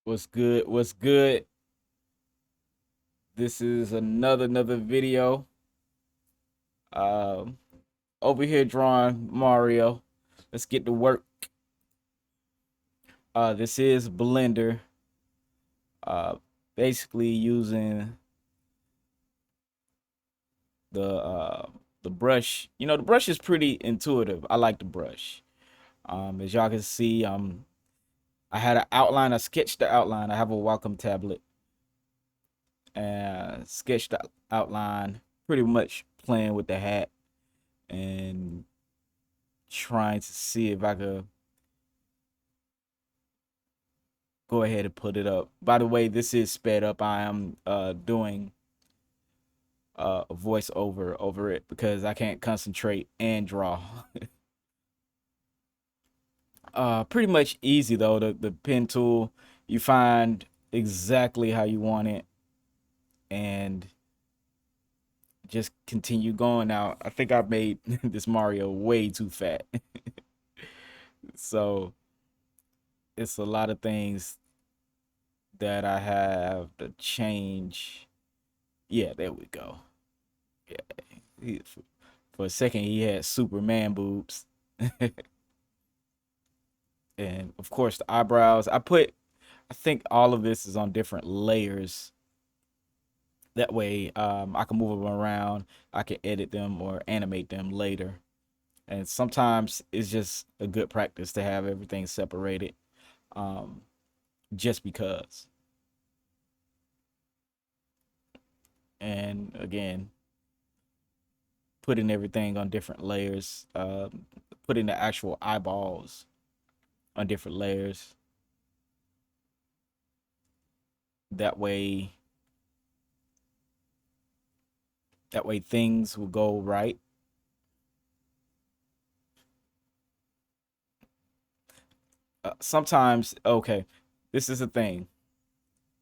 What's good? What's good? This is another video. Um, Over here drawing Mario. Let's get to work. This is Blender. Uh, Basically using the uh the brush. You know, the brush is pretty intuitive. I like the brush. As y'all can see, I had an outline. I sketched the outline. I have a Wacom tablet and sketched the outline. Pretty much playing with the hat and trying to see if I could go ahead and put it up. By the way, this is sped up. I am doing a voiceover over it because I can't concentrate and draw. Pretty much easy though. The pen tool, you find exactly how you want it and just continue going. Now, I think I made this Mario way too fat. So it's a lot of things that I have to change. Yeah, there we go. Yeah, for a second he had Superman boobs. And of course the eyebrows. I think all of this is on different layers. That way I can move them around. I can edit them or animate them later. And sometimes it's just a good practice to have everything separated. Um, just because. And again, putting everything on different layers, putting the actual eyeballs on different layers. That way things will go right. Sometimes, okay, this is the thing.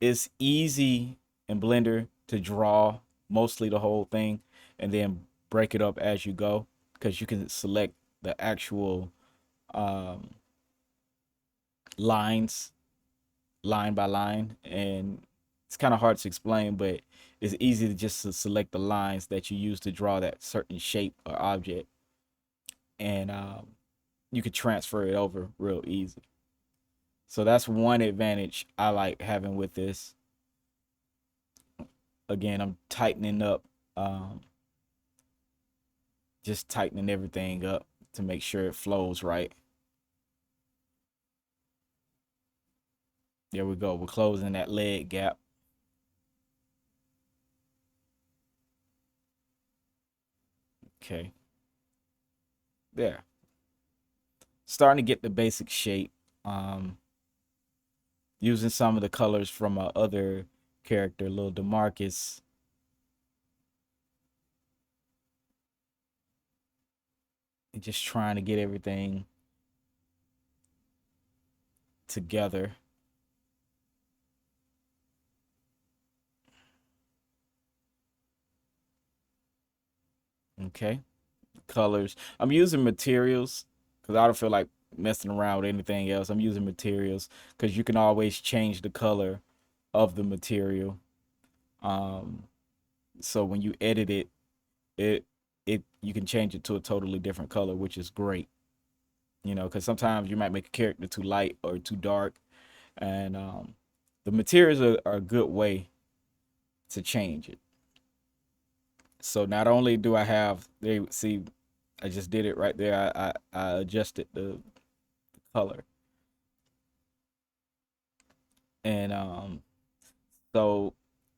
It's easy in Blender to draw mostly the whole thing and then break it up as you go because you can select the actual um, lines line by line, and it's kind of hard to explain, but it's easy to just to select the lines that you use to draw that certain shape or object, and you could transfer it over real easy. So that's one advantage I like having with this. Again, I'm tightening up, um, just tightening everything up to make sure it flows right. There we go. We're closing that leg gap. Okay, there. Starting to get the basic shape. Um, Using some of the colors from a other character, little Demarcuz, and just trying to get everything together. Okay, colors. I'm using materials because I don't feel like messing around with anything else. I'm using materials because you can always change the color of the material. Um, so when you edit it, it you can change it to a totally different color, which is great. You know, because sometimes you might make a character too light or too dark, and the materials are a good way to change it. So not only do I have, they see, I just did it right there. I adjusted the color, and so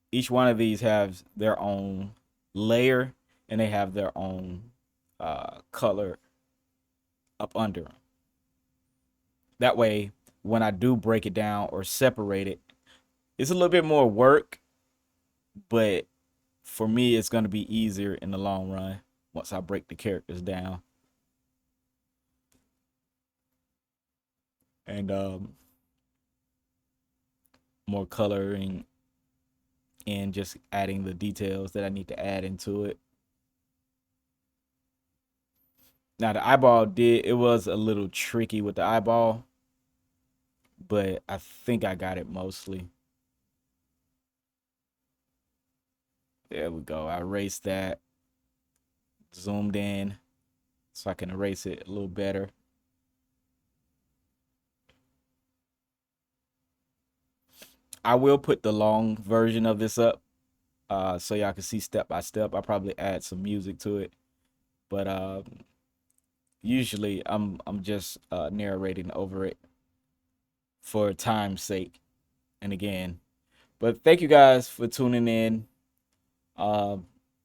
each one of these has their own layer, and they have their own color up under them. That way, when I do break it down or separate it, it's a little bit more work, but for me, it's going to be easier in the long run once I break the characters down. And more coloring and just adding the details that I need to add into it. Now the eyeball it was a little tricky with the eyeball but I think I got it mostly. There we go. I erased that, zoomed in so I can erase it a little better. I will put the long version of this up so y'all can see step by step. I'll probably add some music to it, but usually I'm just narrating over it for time's sake. And again, but thank you guys for tuning in. Uh,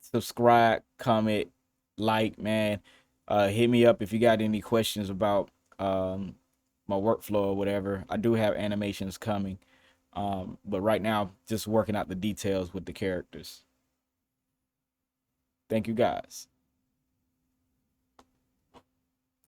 Subscribe, comment, like, man. Hit me up if you got any questions about my workflow or whatever. I do have animations coming, but right now, just working out the details with the characters. Thank you guys.